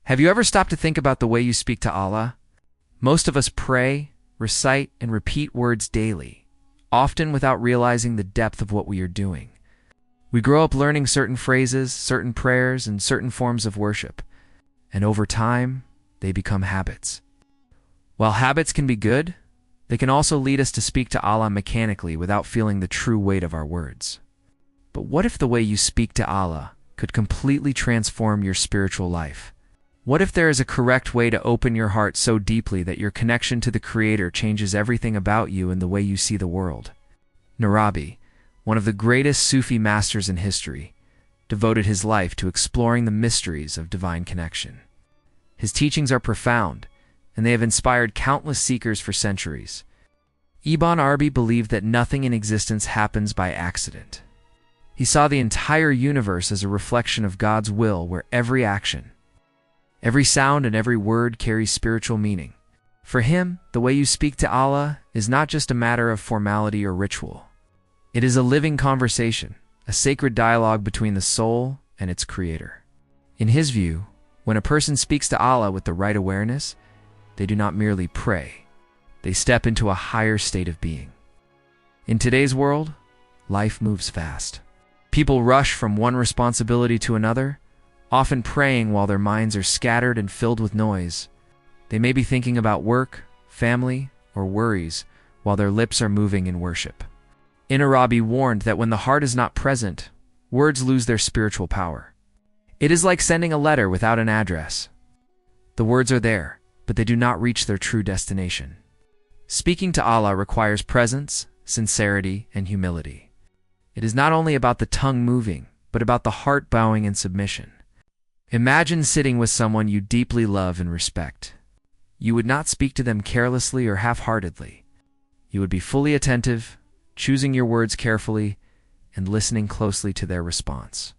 Have you ever stopped to think about the way you speak to Allah? Most of us pray, recite, and repeat words daily, often without realizing the depth of what we are doing. We grow up learning certain phrases, certain prayers, and certain forms of worship, and over time, they become habits. While habits can be good, they can also lead us to speak to Allah mechanically without feeling the true weight of our words. But what if the way you speak to Allah could completely transform your spiritual life? What if there is a correct way to open your heart so deeply that your connection to the Creator changes everything about you and the way you see the world? Ibn Arabi, one of the greatest Sufi masters in history, devoted his life to exploring the mysteries of divine connection. His teachings are profound, and they have inspired countless seekers for centuries. Ibn Arabi believed that nothing in existence happens by accident. He saw the entire universe as a reflection of God's will, where every action, every sound, and every word carries spiritual meaning. For him, the way you speak to Allah is not just a matter of formality or ritual. It is a living conversation, a sacred dialogue between the soul and its Creator. In his view, when a person speaks to Allah with the right awareness, they do not merely pray. They step into a higher state of being. In today's world, life moves fast. People rush from one responsibility to another, often praying while their minds are scattered and filled with noise. They may be thinking about work, family, or worries, while their lips are moving in worship. Ibn Arabi warned that when the heart is not present, words lose their spiritual power. It is like sending a letter without an address. The words are there, but they do not reach their true destination. Speaking to Allah requires presence, sincerity, and humility. It is not only about the tongue moving, but about the heart bowing in submission. Imagine sitting with someone you deeply love and respect. You would not speak to them carelessly or half-heartedly. You would be fully attentive, choosing your words carefully, and listening closely to their response.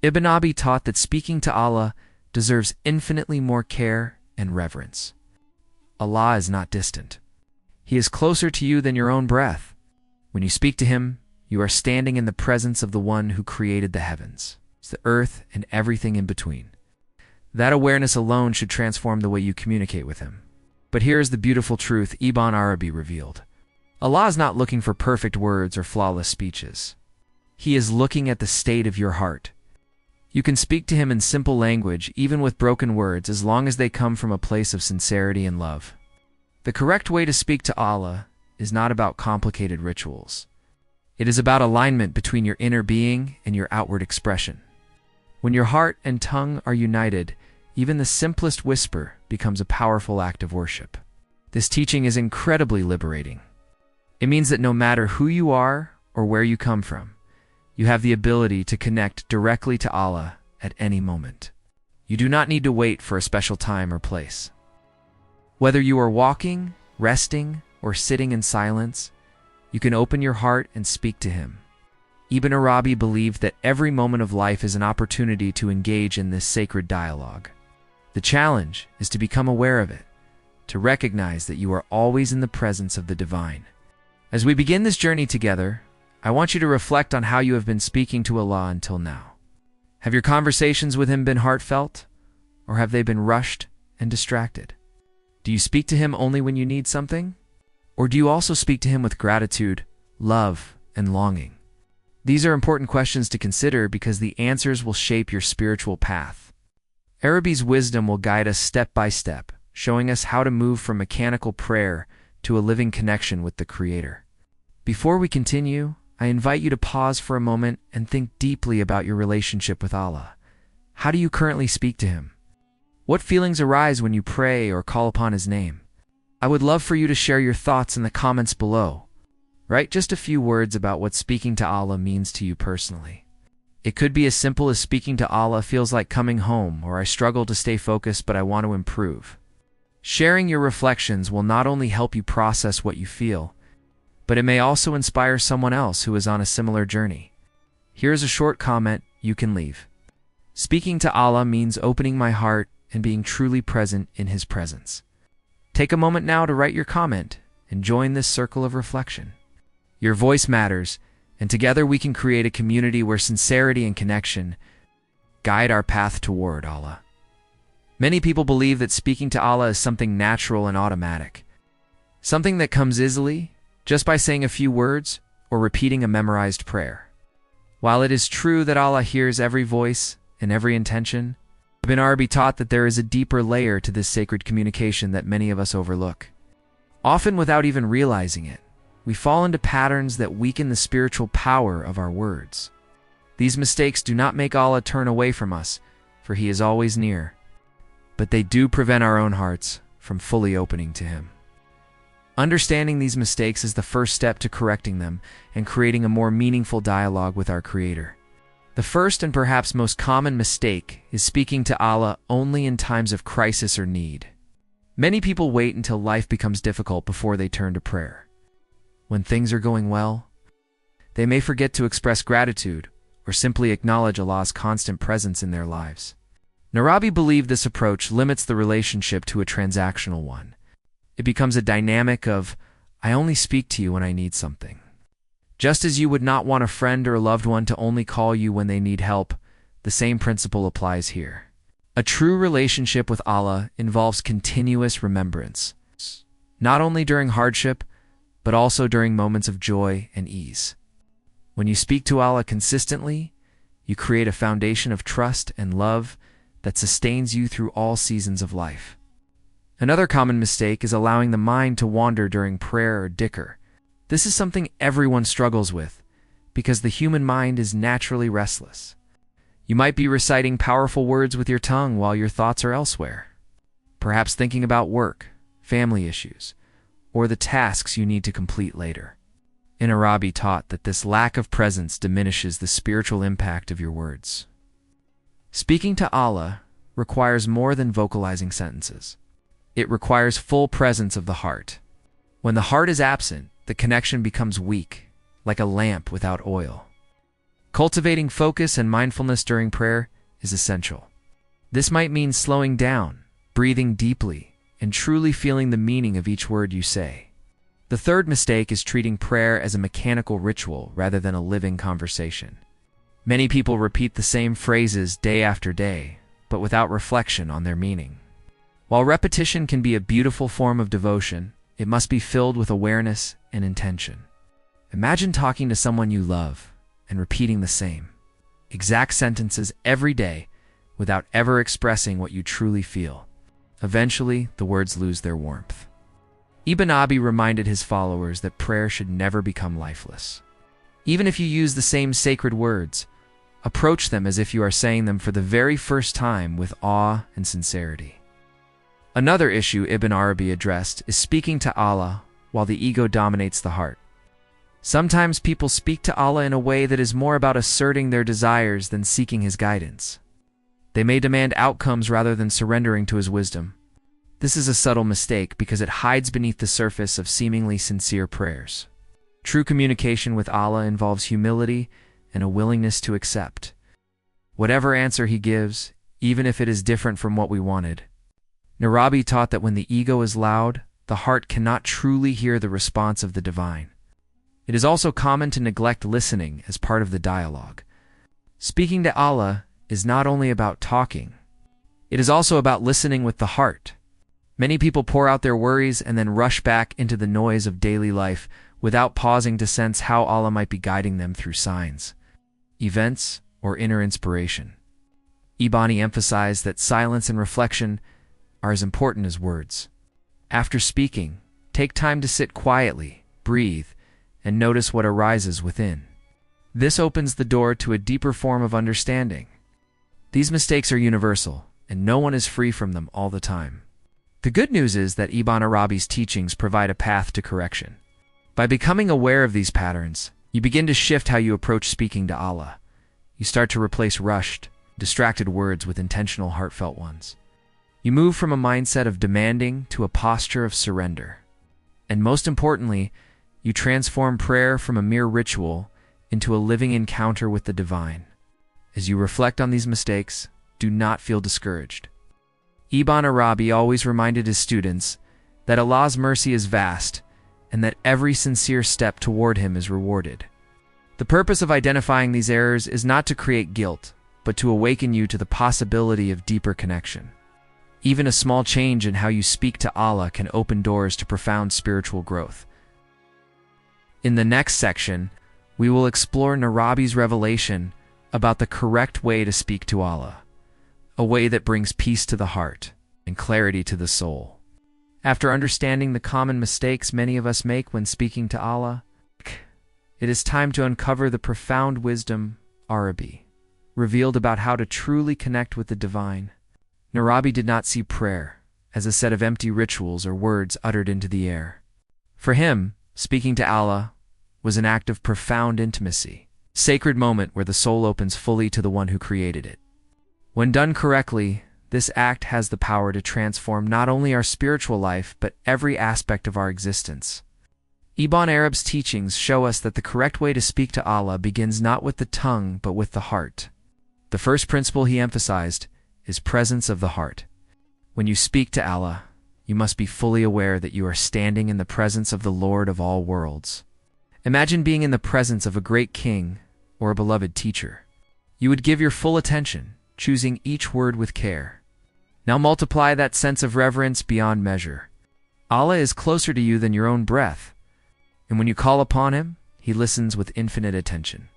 Ibn Arabi taught that speaking to Allah deserves infinitely more care and reverence. Allah is not distant. He is closer to you than your own breath. When you speak to Him, you are standing in the presence of the One who created the heavens, the earth, and everything in between. That awareness alone should transform the way you communicate with Him. But here is the beautiful truth Ibn Arabi revealed. Allah is not looking for perfect words or flawless speeches. He is looking at the state of your heart. You can speak to Him in simple language, even with broken words, as long as they come from a place of sincerity and love. The correct way to speak to Allah is not about complicated rituals. It is about alignment between your inner being and your outward expression. When your heart and tongue are united, even the simplest whisper becomes a powerful act of worship. This teaching is incredibly liberating. It means that no matter who you are or where you come from, you have the ability to connect directly to Allah at any moment. You do not need to wait for a special time or place. Whether you are walking, resting, or sitting in silence, you can open your heart and speak to Him. Ibn Arabi believed that every moment of life is an opportunity to engage in this sacred dialogue. The challenge is to become aware of it, to recognize that you are always in the presence of the divine. As we begin this journey together, I want you to reflect on how you have been speaking to Allah until now. Have your conversations with Him been heartfelt, or have they been rushed and distracted? Do you speak to Him only when you need something? Or do you also speak to Him with gratitude, love, and longing? These are important questions to consider because the answers will shape your spiritual path. Arabi's wisdom will guide us step by step, showing us how to move from mechanical prayer to a living connection with the Creator. Before we continue, I invite you to pause for a moment and think deeply about your relationship with Allah. How do you currently speak to Him? What feelings arise when you pray or call upon His name? I would love for you to share your thoughts in the comments below. Write just a few words about what speaking to Allah means to you personally. It could be as simple as speaking to Allah feels like coming home, or I struggle to stay focused but I want to improve. Sharing your reflections will not only help you process what you feel, but it may also inspire someone else who is on a similar journey. Here's a short comment you can leave. Speaking to Allah means opening my heart and being truly present in His presence. Take a moment now to write your comment and join this circle of reflection. Your voice matters, and together we can create a community where sincerity and connection guide our path toward Allah. Many people believe that speaking to Allah is something natural and automatic, something that comes easily just by saying a few words or repeating a memorized prayer. While it is true that Allah hears every voice and every intention, Ibn Arabi taught that there is a deeper layer to this sacred communication that many of us overlook. Often without even realizing it, we fall into patterns that weaken the spiritual power of our words. These mistakes do not make Allah turn away from us, for He is always near, but they do prevent our own hearts from fully opening to Him. Understanding these mistakes is the first step to correcting them and creating a more meaningful dialogue with our Creator. The first and perhaps most common mistake is speaking to Allah only in times of crisis or need. Many people wait until life becomes difficult before they turn to prayer. When things are going well, they may forget to express gratitude or simply acknowledge Allah's constant presence in their lives. Ibn Arabi believed this approach limits the relationship to a transactional one. It becomes a dynamic of, I only speak to you when I need something. Just as you would not want a friend or a loved one to only call you when they need help, the same principle applies here. A true relationship with Allah involves continuous remembrance, not only during hardship, but also during moments of joy and ease. When you speak to Allah consistently, you create a foundation of trust and love that sustains you through all seasons of life. Another common mistake is allowing the mind to wander during prayer or dhikr. This is something everyone struggles with, because the human mind is naturally restless. You might be reciting powerful words with your tongue while your thoughts are elsewhere, perhaps thinking about work, family issues, or the tasks you need to complete later. Ibn Arabi taught that this lack of presence diminishes the spiritual impact of your words. Speaking to Allah requires more than vocalizing sentences. It requires full presence of the heart. When the heart is absent, the connection becomes weak, like a lamp without oil. Cultivating focus and mindfulness during prayer is essential. This might mean slowing down, breathing deeply, and truly feeling the meaning of each word you say. The third mistake is treating prayer as a mechanical ritual rather than a living conversation. Many people repeat the same phrases day after day, but without reflection on their meaning. While repetition can be a beautiful form of devotion, it must be filled with awareness and intention. Imagine talking to someone you love and repeating the same exact sentences every day without ever expressing what you truly feel. Eventually, the words lose their warmth. Ibn Arabi reminded his followers that prayer should never become lifeless. Even if you use the same sacred words, approach them as if you are saying them for the very first time with awe and sincerity. Another issue Ibn Arabi addressed is speaking to Allah while the ego dominates the heart. Sometimes people speak to Allah in a way that is more about asserting their desires than seeking His guidance. They may demand outcomes rather than surrendering to His wisdom. This is a subtle mistake because it hides beneath the surface of seemingly sincere prayers. True communication with Allah involves humility and a willingness to accept whatever answer He gives, even if it is different from what we wanted. Ibn Arabi taught that when the ego is loud, the heart cannot truly hear the response of the divine. It is also common to neglect listening as part of the dialogue. Speaking to Allah is not only about talking, it is also about listening with the heart. Many people pour out their worries and then rush back into the noise of daily life without pausing to sense how Allah might be guiding them through signs, events, or inner inspiration. Ibn emphasized that silence and reflection are as important as words. After speaking, take time to sit quietly, breathe, and notice what arises within. This opens the door to a deeper form of understanding. These mistakes are universal, and no one is free from them all the time. The good news is that Ibn Arabi's teachings provide a path to correction. By becoming aware of these patterns, you begin to shift how you approach speaking to Allah. You start to replace rushed, distracted words with intentional, heartfelt ones. You move from a mindset of demanding to a posture of surrender. And most importantly, you transform prayer from a mere ritual into a living encounter with the divine. As you reflect on these mistakes, do not feel discouraged. Ibn Arabi always reminded his students that Allah's mercy is vast and that every sincere step toward Him is rewarded. The purpose of identifying these errors is not to create guilt, but to awaken you to the possibility of deeper connection. Even a small change in how you speak to Allah can open doors to profound spiritual growth. In the next section, we will explore Arabi's revelation about the correct way to speak to Allah, a way that brings peace to the heart and clarity to the soul. After understanding the common mistakes many of us make when speaking to Allah, it is time to uncover the profound wisdom Arabi revealed about how to truly connect with the divine. Arabi did not see prayer as a set of empty rituals or words uttered into the air. For him, speaking to Allah was an act of profound intimacy, a sacred moment where the soul opens fully to the one who created it. When done correctly, this act has the power to transform not only our spiritual life but every aspect of our existence. Ibn Arabi's teachings show us that the correct way to speak to Allah begins not with the tongue but with the heart. The first principle he emphasized is presence of the heart. When you speak to Allah, you must be fully aware that you are standing in the presence of the Lord of all worlds. Imagine being in the presence of a great king or a beloved teacher. You would give your full attention, choosing each word with care. Now multiply that sense of reverence beyond measure. Allah is closer to you than your own breath, and when you call upon Him, He listens with infinite attention.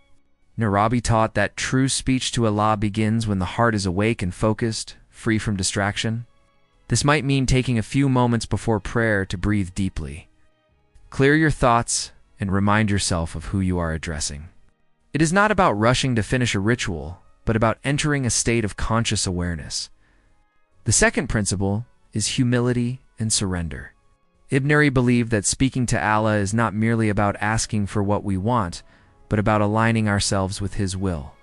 Arabi taught that true speech to Allah begins when the heart is awake and focused, free from distraction. This might mean taking a few moments before prayer to breathe deeply. Clear your thoughts and remind yourself of who you are addressing. It is not about rushing to finish a ritual, but about entering a state of conscious awareness. The second principle is humility and surrender. Ibn Arabi believed that speaking to Allah is not merely about asking for what we want, but about aligning ourselves with His will.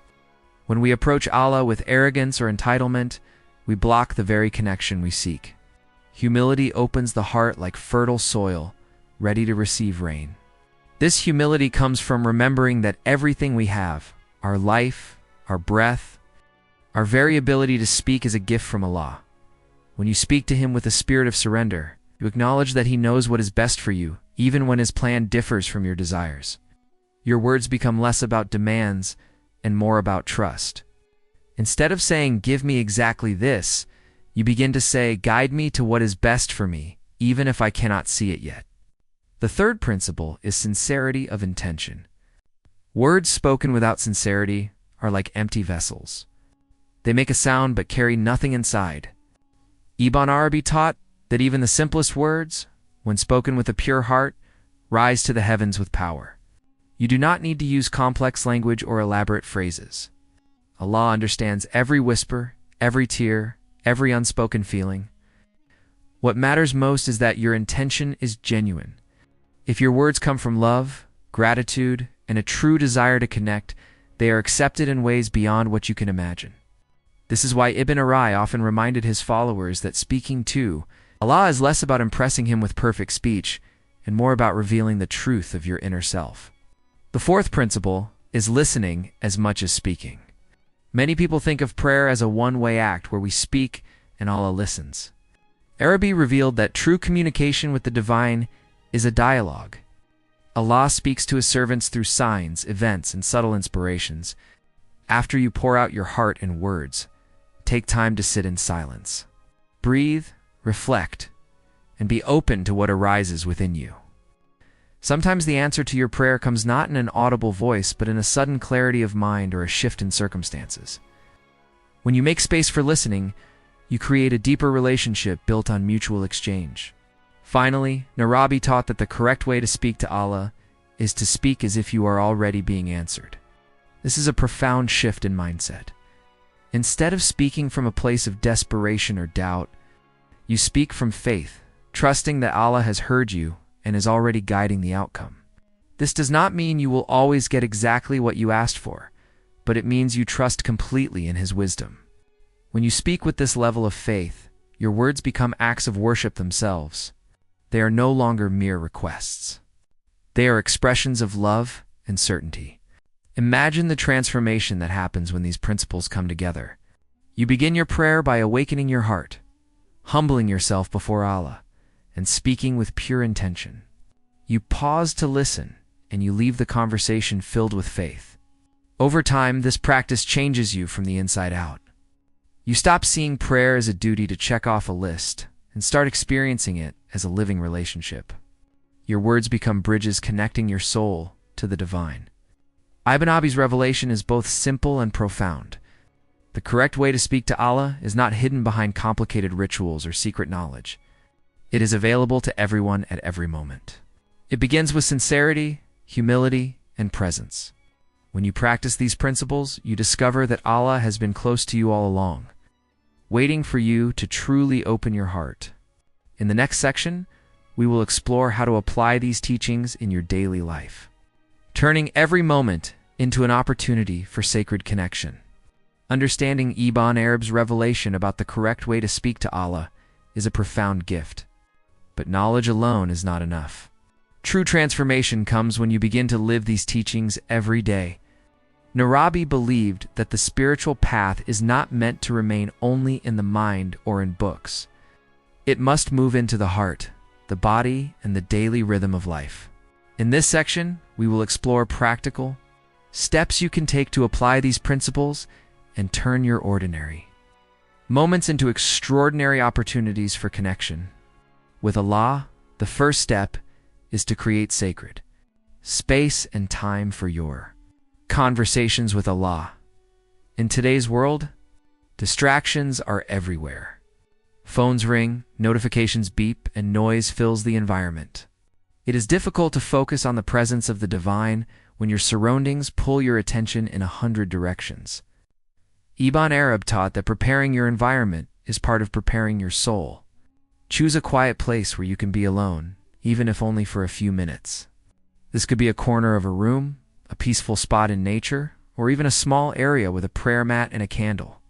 When we approach Allah with arrogance or entitlement, we block the very connection we seek. Humility opens the heart like fertile soil, ready to receive rain. This humility comes from remembering that everything we have, our life, our breath, our very ability to speak is a gift from Allah. When you speak to Him with a spirit of surrender, you acknowledge that He knows what is best for you, even when His plan differs from your desires. Your words become less about demands and more about trust. Instead of saying, "Give me exactly this," you begin to say, "Guide me to what is best for me, even if I cannot see it yet." The third principle is sincerity of intention. Words spoken without sincerity are like empty vessels. They make a sound but carry nothing inside. Ibn Arabi taught that even the simplest words, when spoken with a pure heart, rise to the heavens with power. You do not need to use complex language or elaborate phrases. Allah understands every whisper, every tear, every unspoken feeling. What matters most is that your intention is genuine. If your words come from love, gratitude, and a true desire to connect, they are accepted in ways beyond what you can imagine. This is why Ibn Arabi often reminded his followers that speaking to Allah is less about impressing Him with perfect speech and more about revealing the truth of your inner self. The fourth principle is listening as much as speaking. Many people think of prayer as a one-way act where we speak and Allah listens. Arabi revealed that true communication with the divine is a dialogue. Allah speaks to His servants through signs, events, and subtle inspirations. After you pour out your heart in words, take time to sit in silence. Breathe, reflect, and be open to what arises within you. Sometimes the answer to your prayer comes not in an audible voice, but in a sudden clarity of mind or a shift in circumstances. When you make space for listening, you create a deeper relationship built on mutual exchange. Finally, Arabi taught that the correct way to speak to Allah is to speak as if you are already being answered. This is a profound shift in mindset. Instead of speaking from a place of desperation or doubt, you speak from faith, trusting that Allah has heard you and is already guiding the outcome. This does not mean you will always get exactly what you asked for, but it means you trust completely in His wisdom. When you speak with this level of faith, your words become acts of worship themselves. They are no longer mere requests. They are expressions of love and certainty. Imagine the transformation that happens when these principles come together. You begin your prayer by awakening your heart, humbling yourself before Allah, and speaking with pure intention. You pause to listen, and you leave the conversation filled with faith. Over time, this practice changes you from the inside out. You stop seeing prayer as a duty to check off a list and start experiencing it as a living relationship. Your words become bridges connecting your soul to the divine. Ibn Arabi's revelation is both simple and profound. The correct way to speak to Allah is not hidden behind complicated rituals or secret knowledge. It is available to everyone at every moment. It begins with sincerity, humility, and presence. When you practice these principles, you discover that Allah has been close to you all along, waiting for you to truly open your heart. In the next section, we will explore how to apply these teachings in your daily life, turning every moment into an opportunity for sacred connection. Understanding Ibn Arabi's revelation about the correct way to speak to Allah is a profound gift. But knowledge alone is not enough. True transformation comes when you begin to live these teachings every day. Ibn Arabi believed that the spiritual path is not meant to remain only in the mind or in books. It must move into the heart, the body, and the daily rhythm of life. In this section, we will explore practical steps you can take to apply these principles and turn your ordinary moments into extraordinary opportunities for connection. With Allah, the first step is to create sacred space and time for your conversations with Allah. In today's world, distractions are everywhere. Phones ring, notifications beep, and noise fills the environment. It is difficult to focus on the presence of the divine when your surroundings pull your attention in 100 directions. Ibn Arabi taught that preparing your environment is part of preparing your soul. Choose a quiet place where you can be alone, even if only for a few minutes. This could be a corner of a room, a peaceful spot in nature, or even a small area with a prayer mat and a candle.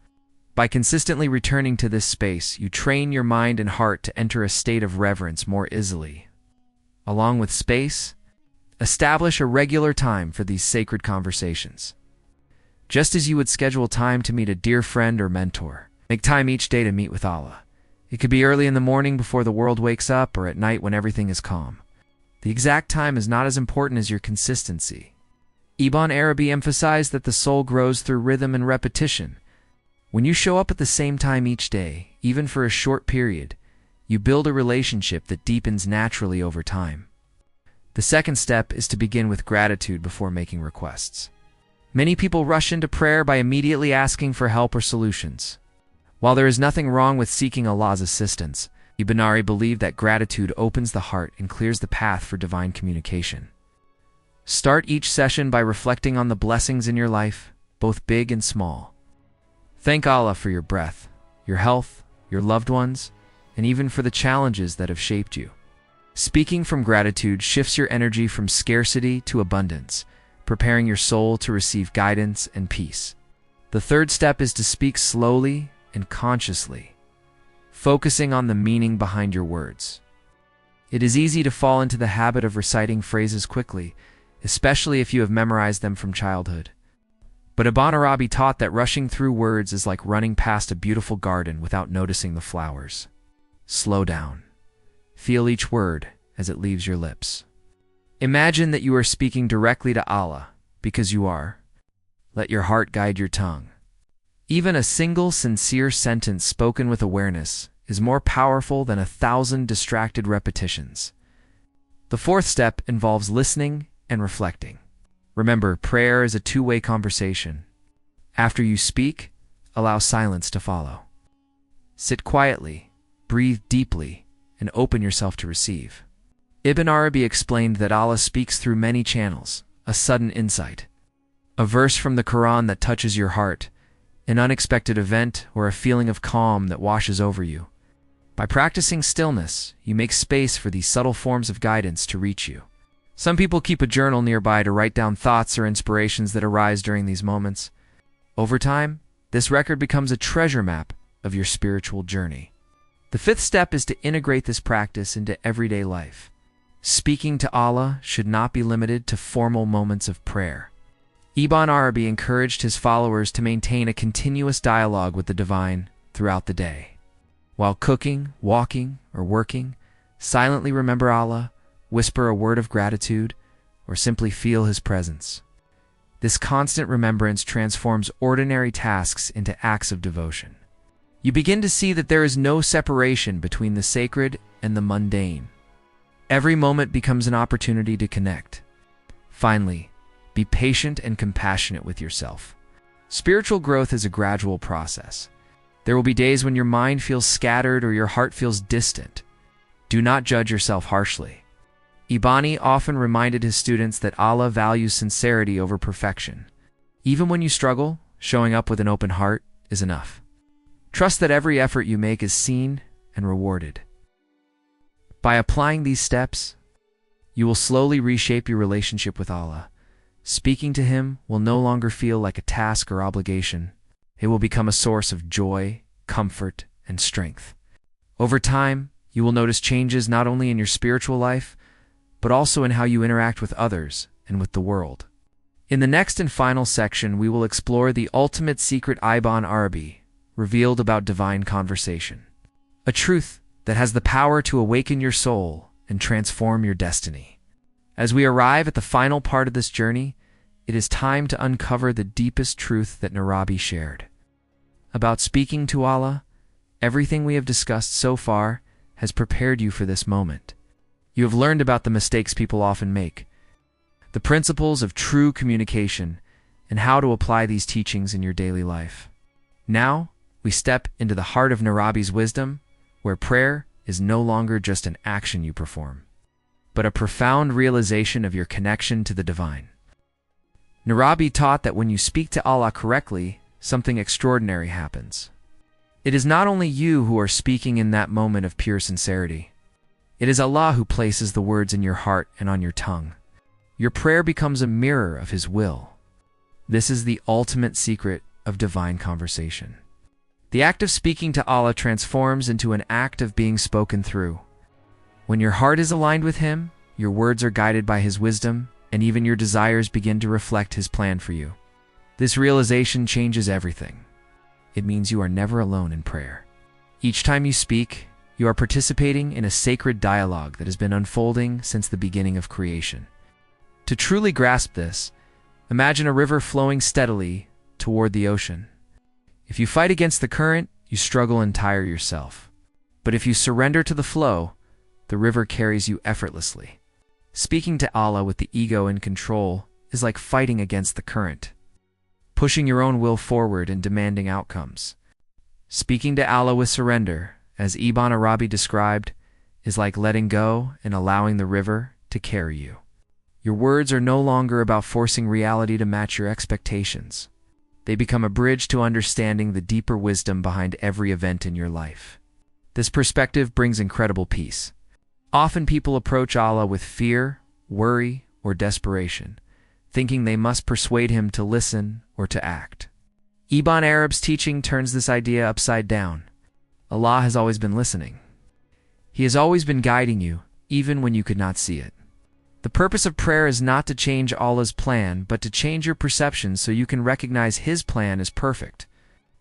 By consistently returning to this space, you train your mind and heart to enter a state of reverence more easily. Along with space, establish a regular time for these sacred conversations. Just as you would schedule time to meet a dear friend or mentor, make time each day to meet with Allah. It could be early in the morning before the world wakes up, or at night when everything is calm. The exact time is not as important as your consistency. Ibn Arabi emphasized that the soul grows through rhythm and repetition. When you show up at the same time each day, even for a short period, you build a relationship that deepens naturally over time. The second step is to begin with gratitude before making requests. Many people rush into prayer by immediately asking for help or solutions. While there is nothing wrong with seeking Allah's assistance, Ibn Arabi believed that gratitude opens the heart and clears the path for divine communication. Start each session by reflecting on the blessings in your life, both big and small. Thank Allah for your breath, your health, your loved ones, and even for the challenges that have shaped you. Speaking from gratitude shifts your energy from scarcity to abundance, preparing your soul to receive guidance and peace. The third step is to speak slowly and consciously, focusing on the meaning behind your words. It is easy to fall into the habit of reciting phrases quickly, especially if you have memorized them from childhood. But Ibn Arabi taught that rushing through words is like running past a beautiful garden without noticing the flowers. Slow down. Feel each word as it leaves your lips. Imagine that you are speaking directly to Allah, because you are. Let your heart guide your tongue. Even a single sincere sentence spoken with awareness is more powerful than 1,000 distracted repetitions. The fourth step involves listening and reflecting. Remember, prayer is a two-way conversation. After you speak, allow silence to follow. Sit quietly, breathe deeply, and open yourself to receive. Ibn Arabi explained that Allah speaks through many channels: a sudden insight, a verse from the Quran that touches your heart, an unexpected event, or a feeling of calm that washes over you. By practicing stillness, you make space for these subtle forms of guidance to reach you. Some people keep a journal nearby to write down thoughts or inspirations that arise during these moments. Over time, this record becomes a treasure map of your spiritual journey. The fifth step is to integrate this practice into everyday life. Speaking to Allah should not be limited to formal moments of prayer. Ibn Arabi encouraged his followers to maintain a continuous dialogue with the divine throughout the day. While cooking, walking, or working, silently remember Allah, whisper a word of gratitude, or simply feel His presence. This constant remembrance transforms ordinary tasks into acts of devotion. You begin to see that there is no separation between the sacred and the mundane. Every moment becomes an opportunity to connect. Finally, be patient and compassionate with yourself. Spiritual growth is a gradual process. There will be days when your mind feels scattered or your heart feels distant. Do not judge yourself harshly. Ibn often reminded his students that Allah values sincerity over perfection. Even when you struggle, showing up with an open heart is enough. Trust that every effort you make is seen and rewarded. By applying these steps, you will slowly reshape your relationship with Allah. Speaking to Him will no longer feel like a task or obligation. It will become a source of joy, comfort, and strength. Over time, you will notice changes not only in your spiritual life, but also in how you interact with others and with the world. In the next and final section, we will explore the ultimate secret Ibn Arabi revealed about divine conversation, a truth that has the power to awaken your soul and transform your destiny. As we arrive at the final part of this journey, it is time to uncover the deepest truth that Arabi shared. About speaking to Allah, everything we have discussed so far has prepared you for this moment. You have learned about the mistakes people often make, the principles of true communication, and how to apply these teachings in your daily life. Now, we step into the heart of Arabi's wisdom, where prayer is no longer just an action you perform, but a profound realization of your connection to the divine. Arabi taught that when you speak to Allah correctly, something extraordinary happens. It is not only you who are speaking in that moment of pure sincerity. It is Allah who places the words in your heart and on your tongue. Your prayer becomes a mirror of His will. This is the ultimate secret of divine conversation. The act of speaking to Allah transforms into an act of being spoken through. When your heart is aligned with Him, your words are guided by His wisdom, and even your desires begin to reflect His plan for you. This realization changes everything. It means you are never alone in prayer. Each time you speak, you are participating in a sacred dialogue that has been unfolding since the beginning of creation. To truly grasp this, imagine a river flowing steadily toward the ocean. If you fight against the current, you struggle and tire yourself. But if you surrender to the flow, the river carries you effortlessly. Speaking to Allah with the ego in control is like fighting against the current, pushing your own will forward and demanding outcomes. Speaking to Allah with surrender, as Ibn Arabi described, is like letting go and allowing the river to carry you. Your words are no longer about forcing reality to match your expectations. They become a bridge to understanding the deeper wisdom behind every event in your life. This perspective brings incredible peace. Often people approach Allah with fear, worry, or desperation, thinking they must persuade Him to listen or to act. Ibn Arabi's teaching turns this idea upside down. Allah has always been listening. He has always been guiding you, even when you could not see it. The purpose of prayer is not to change Allah's plan, but to change your perception so you can recognize His plan as perfect.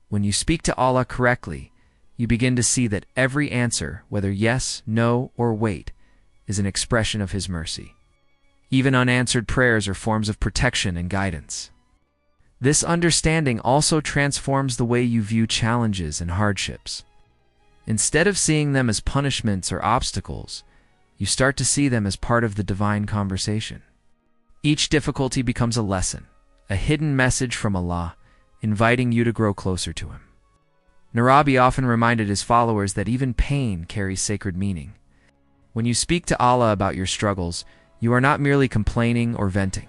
When you speak to Allah correctly, you begin to see that every answer, whether yes, no, or wait, is an expression of His mercy. Even unanswered prayers are forms of protection and guidance. This understanding also transforms the way you view challenges and hardships. Instead of seeing them as punishments or obstacles, you start to see them as part of the divine conversation. Each difficulty becomes a lesson, a hidden message from Allah, inviting you to grow closer to Him. Arabi often reminded his followers that even pain carries sacred meaning. When you speak to Allah about your struggles, you are not merely complaining or venting.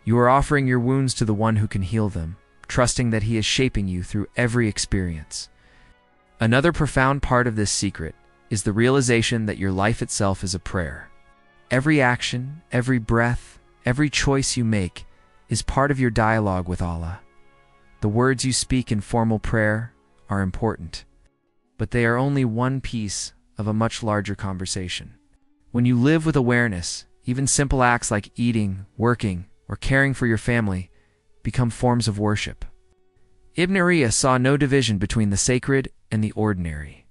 You are offering your wounds to the one who can heal them, trusting that He is shaping you through every experience. Another profound part of this secret is the realization that your life itself is a prayer. Every action, every breath, every choice you make is part of your dialogue with Allah. The words you speak in formal prayer are important, but they are only one piece of a much larger conversation. When you live with awareness, even simple acts like eating, working, or caring for your family become forms of worship. Ibn Arabi saw no division between the sacred and the ordinary.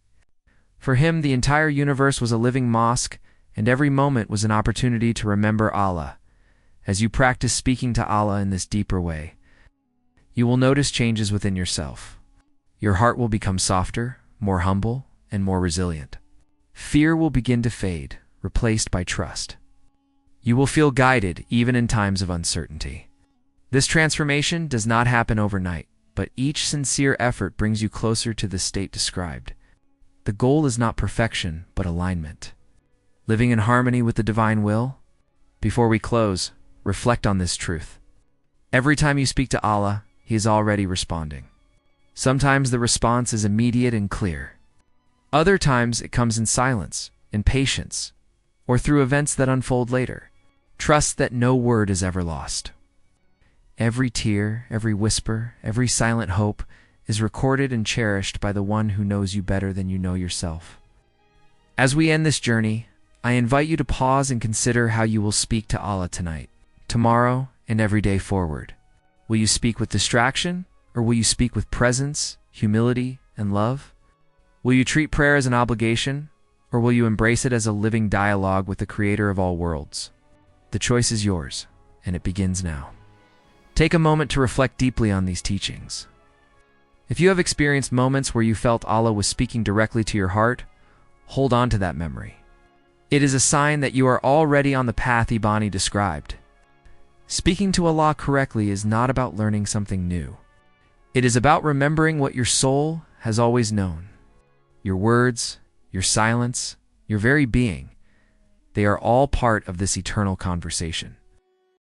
For him, the entire universe was a living mosque, and every moment was an opportunity to remember Allah. As you practice speaking to Allah in this deeper way, you will notice changes within yourself. Your heart will become softer, more humble, and more resilient. Fear will begin to fade, replaced by trust. You will feel guided even in times of uncertainty. This transformation does not happen overnight, but each sincere effort brings you closer to the state described. The goal is not perfection, but alignment. Living in harmony with the divine will? Before we close, reflect on this truth. Every time you speak to Allah, He is already responding. Sometimes the response is immediate and clear. Other times it comes in silence, in patience, or through events that unfold later. Trust that no word is ever lost. Every tear, every whisper, every silent hope is recorded and cherished by the one who knows you better than you know yourself. As we end this journey, I invite you to pause and consider how you will speak to Allah tonight, tomorrow, and every day forward. Will you speak with distraction, or will you speak with presence, humility, and love? Will you treat prayer as an obligation, or will you embrace it as a living dialogue with the Creator of all worlds? The choice is yours, and it begins now. Take a moment to reflect deeply on these teachings. If you have experienced moments where you felt Allah was speaking directly to your heart, hold on to that memory. It is a sign that you are already on the path Ibn described. Speaking to Allah correctly is not about learning something new. It is about remembering what your soul has always known. Your words, your silence, your very being, they are all part of this eternal conversation.